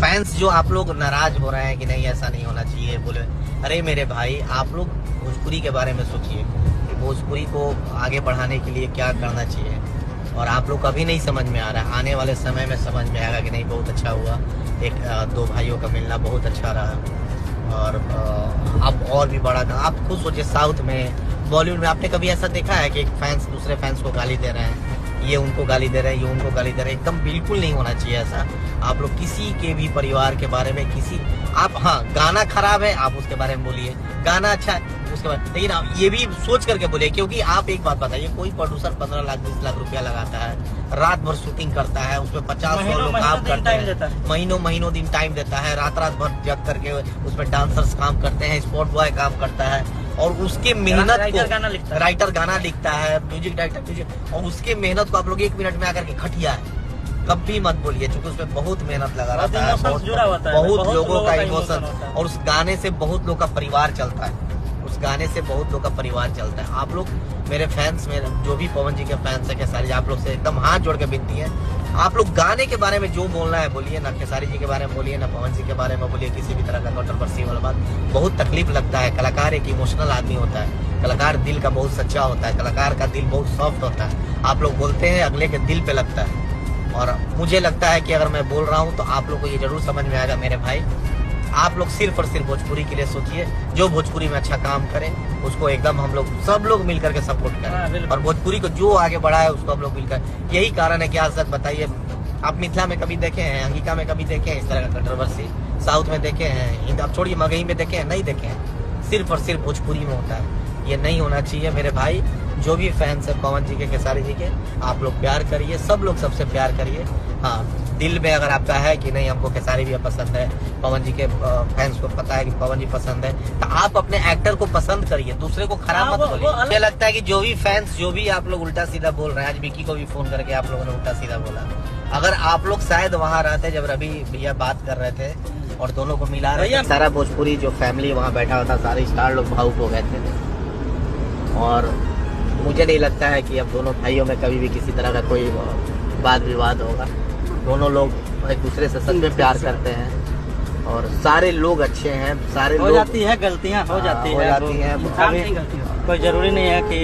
Fans जो आप लोग नाराज हो रहे हैं कि नहीं ऐसा नहीं होना चाहिए, बोले अरे मेरे भाई आप लोग भोजपुरी के बारे में सोचिए कि भोजपुरी को आगे बढ़ाने के लिए क्या करना चाहिए। और आप लोग कभी नहीं समझ में आ रहा है, आने वाले समय में समझ में आएगा कि नहीं बहुत अच्छा हुआ, एक दो भाइयों का मिलना बहुत अच्छा रहा। और अब और भी बड़ा आप खुद सोचिए, साउथ में बॉलीवुड में आपने कभी ऐसा देखा है कि एक फैंस दूसरे फैंस को गाली दे रहे हैं, ये उनको गाली दे रहे हैं, ये उनको गाली दे रहे हैं? एकदम बिल्कुल नहीं होना चाहिए ऐसा। आप लोग किसी के भी परिवार के बारे में किसी आप हाँ गाना खराब है आप उसके बारे में बोलिए, गाना अच्छा है उसके बारे में, लेकिन आप ये भी सोच करके बोलिए। क्योंकि आप एक बात बताइए, कोई प्रोड्यूसर 15 लाख 20 लाख रुपया लगाता है, रात भर शूटिंग करता है, उसमें 50-100 लोग काम करते हैं, महीनों दिन टाइम देता है, रात भर जग करके उसमें डांसर्स काम करते हैं, स्पॉट बॉय काम करता है, और उसके मेहनत को राइटर गाना लिखता है, म्यूजिक डायरेक्टर, और उसके मेहनत को आप लोग 1 मिनट में आकर के खटिया है कभी मत बोलिए, क्योंकि उसमें बहुत मेहनत लगा रहता है, बहुत लोगों का इमोशन, और उस गाने से बहुत लोग का परिवार चलता है, उस गाने से बहुत लोग का परिवार चलता है। आप लोग मेरे फैंस में जो भी पवन जी के फैंस है खेसारी, आप लोग से एकदम हाथ जोड़ के विनती है, आप लोग गाने के बारे में जो बोलना है बोलिए, ना खेसारी जी के बारे में बोलिए, ना पवन जी के बारे में बोलिए, किसी भी तरह का कंट्रोवर्सी वाला बात। बहुत तकलीफ लगता है, कलाकार एक इमोशनल आदमी होता है, कलाकार दिल का बहुत सच्चा होता है, कलाकार का दिल बहुत सॉफ्ट होता है। आप लोग बोलते हैं अगले के दिल पे लगता है, और मुझे लगता है कि अगर मैं बोल रहा हूँ तो आप लोग को ये जरूर समझ में आएगा मेरे भाई। आप लोग सिर्फ और सिर्फ भोजपुरी के लिए सोचिए, जो भोजपुरी में अच्छा काम करे उसको एकदम हम लोग सब लोग मिलकर के सपोर्ट करें, और भोजपुरी को जो आगे बढ़ा है उसको हम लोग मिलकर। यही कारण है कि आज तक बताइए, आप मिथिला में कभी देखे हैं, अंगिका में कभी देखे हैं इस तरह का कंट्रोवर्सी? साउथ में देखे हैं? आप छोड़िए, मगही में देखे हैं? नहीं देखे हैं। सिर्फ और सिर्फ भोजपुरी में होता है। ये नहीं होना चाहिए मेरे भाई। जो भी फैंस है पवन जी के, खेसारी जी के, आप लोग प्यार करिए, सब लोग सबसे प्यार करिए। हाँ, दिल में अगर आपका है कि नहीं हमको खेसारी भी पसंद है, पवन जी के फैंस को पता है कि पवन जी पसंद है, तो आप अपने एक्टर को पसंद करिए, दूसरे को खराब मत बोलिए। मुझे लगता है कि जो भी फैंस जो भी आप लोग उल्टा सीधा बोल रहे हैं, आज विकी को भी फोन करके आप लोगों ने उल्टा सीधा बोला। अगर आप लोग शायद वहाँ रहते जब रवि भैया बात कर रहे थे और दोनों को मिला रहे थे, सारा भोजपुरी जो फैमिली वहाँ बैठा हुआ था, सारे स्टार लोग भावुक हो गए थे। और मुझे नहीं लगता है कि अब दोनों भाइयों में कभी भी किसी तरह का कोई वाद विवाद होगा। दोनों लोग एक दूसरे से सच में प्यार करते हैं, और सारे लोग अच्छे हैं, सारे हो लोग जाती है गलतियां हो जाती है, कोई जरूरी नहीं है कि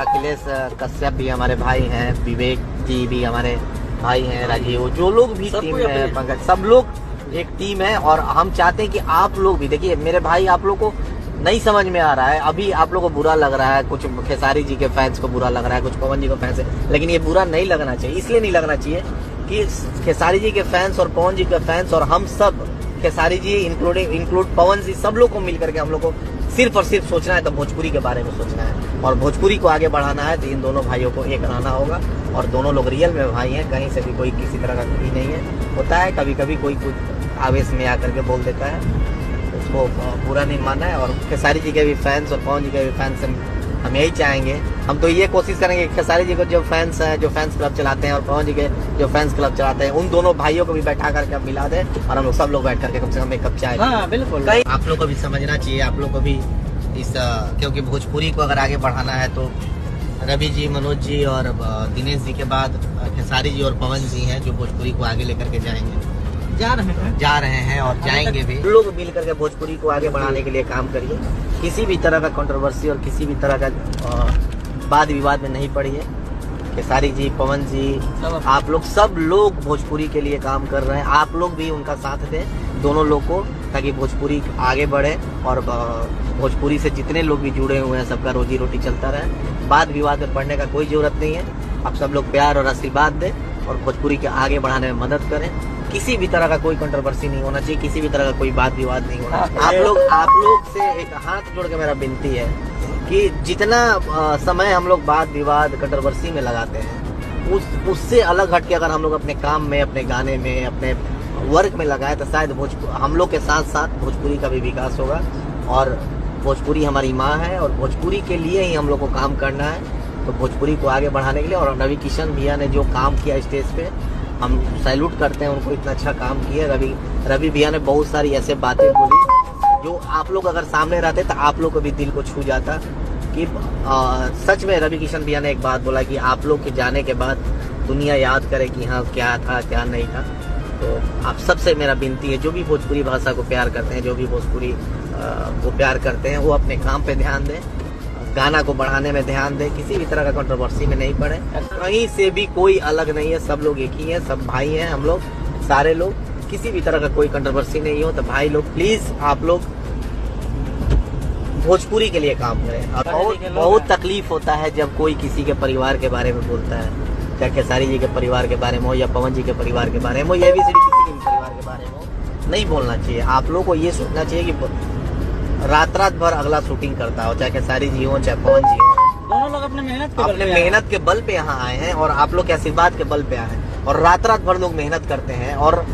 अखिलेश कश्यप भी हमारे भाई हैं, विवेक जी भी हमारे भाई हैं, राजीव, जो लोग भी टीम में, पंकज, सब लोग एक टीम है। और हम चाहते हैं कि आप लोग भी देखिए मेरे भाई, आप लोग को नहीं समझ में आ रहा है, अभी आप लोगों को बुरा लग रहा है, कुछ खेसारी जी के फैंस को बुरा लग रहा है, कुछ पवन जी को फैंस है, लेकिन ये बुरा नहीं लगना चाहिए। इसलिए नहीं लगना चाहिए कि खेसारी जी के फैंस और पवन जी के फैंस और हम सब, खेसारी जी इंक्लूड पवन जी, सब लोग को मिलकर के हम लोग को सिर्फ और सिर्फ सोचना है तो भोजपुरी के बारे में सोचना है, और भोजपुरी को आगे बढ़ाना है। तो इन दोनों भाइयों को एक रहना होगा, और दोनों लोग रियल में भाई हैं, कहीं से भी कोई किसी तरह का कोई नहीं है। होता है कभी कभी कोई कुछ आवेश में आकर के बोल देता है, उसको बुरा नहीं मानना है। और खेसारी जी के भी फैंस और पवन जी के भी फैंस हम यही चाहेंगे, हम तो ये कोशिश करेंगे कि खेसारी जी को जो फैंस हैं, जो फैंस क्लब चलाते हैं, और पवन जी के जो फैंस क्लब चलाते हैं, उन दोनों भाइयों को भी बैठा करके अब मिला दें, और हम लोग सब लोग बैठ करके कम से कम एक कप चाय। हाँ बिल्कुल, आप लोग को भी समझना चाहिए, आप लोग को भी इस क्योंकि भोजपुरी को अगर आगे बढ़ाना है तो रवि जी, मनोज जी और दिनेश जी के बाद खेसारी जी और पवन जी हैं जो भोजपुरी को आगे लेकर के जा रहे हैं और जाएंगे भी। लोग मिल करके भोजपुरी को आगे बढ़ाने के लिए काम करिए, किसी भी तरह का कंट्रोवर्सी और किसी भी तरह का वाद विवाद में नहीं पड़िए। खेसारी जी, पवन जी, आप लोग सब लोग भोजपुरी के लिए काम कर रहे हैं, आप लोग भी उनका साथ दें, दोनों लोग को, ताकि भोजपुरी आगे बढ़े और भोजपुरी से जितने लोग भी जुड़े हुए हैं सबका रोजी रोटी चलता रहे। वाद विवाद में पड़ने का कोई जरूरत नहीं है। आप सब लोग प्यार और आशीर्वाद दें और भोजपुरी के आगे बढ़ाने में मदद करें। किसी भी तरह का कोई कंट्रोवर्सी नहीं होना चाहिए, किसी भी तरह का कोई वाद विवाद नहीं होना चाहिए। आप लोग से एक हाथ जोड़ के मेरा विनती है कि जितना समय हम लोग वाद विवाद कंट्रोवर्सी में लगाते हैं, उससे अलग हट के अगर हम लोग अपने काम में, अपने गाने में, अपने वर्क में लगाए तो शायद हम लोग के साथ साथ भोजपुरी का भी विकास होगा। और भोजपुरी हमारी माँ है, और भोजपुरी के लिए ही हम लोग को काम करना है। तो भोजपुरी को आगे बढ़ाने के लिए, और रवि किशन भैया ने जो काम किया स्टेज पे, हम सैल्यूट करते हैं उनको, इतना अच्छा काम किया। रवि भैया ने बहुत सारी ऐसे बातें बोली जो आप लोग अगर सामने रहते तो आप लोग को भी दिल को छू जाता। कि सच में रवि किशन भैया ने एक बात बोला कि आप लोग के जाने के बाद दुनिया याद करे कि हाँ क्या था क्या नहीं था। तो आप सबसे मेरा विनती है, जो भी भोजपुरी भाषा को प्यार करते हैं, जो भी भोजपुरी को प्यार करते हैं, वो अपने काम पे ध्यान दें, गाना को बढ़ाने में ध्यान दें, किसी भी तरह का कंट्रोवर्सी में नहीं पड़े। कहीं से भी कोई अलग नहीं है, सब लोग एक ही हैं, सब भाई हैं हम लोग, सारे लोग, किसी भी तरह का कोई कंट्रोवर्सी नहीं हो। तो भाई लोग प्लीज आप लोग भोजपुरी के लिए काम करें। और बहुत तकलीफ होता है जब कोई किसी के परिवार के बारे में बोलता है, चाहे खेसारी जी के परिवार के बारे में हो या पवन जी के परिवार के बारे में हो या ABCD किसी के परिवार के बारे में हो, नहीं बोलना चाहिए। आप लोगों को ये सोचना चाहिए कि रात भर अगला शूटिंग करता हो, चाहे खेसारी जी हो चाहे पवन जी हो, दोनों लोग अपने मेहनत के बल पे यहाँ आए हैं और आप लोग के आशीर्वाद के बल पे आए हैं। और रात भर लोग मेहनत करते हैं और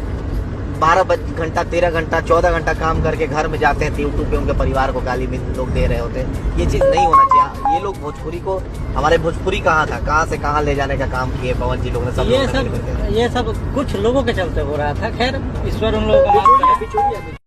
12 घंटा 13 घंटा 14 घंटा काम करके घर में जाते हैं, यूट्यूब पे उनके परिवार को गाली भी लोग दे रहे होते हैं। ये चीज नहीं होना चाहिए। ये लोग भोजपुरी को, हमारे भोजपुरी कहाँ था, कहाँ से कहाँ ले जाने का काम किए पवन जी लोग ने। ये सब कुछ लोगों के चलते हो रहा था। खैर ईश्वर उन लोगों का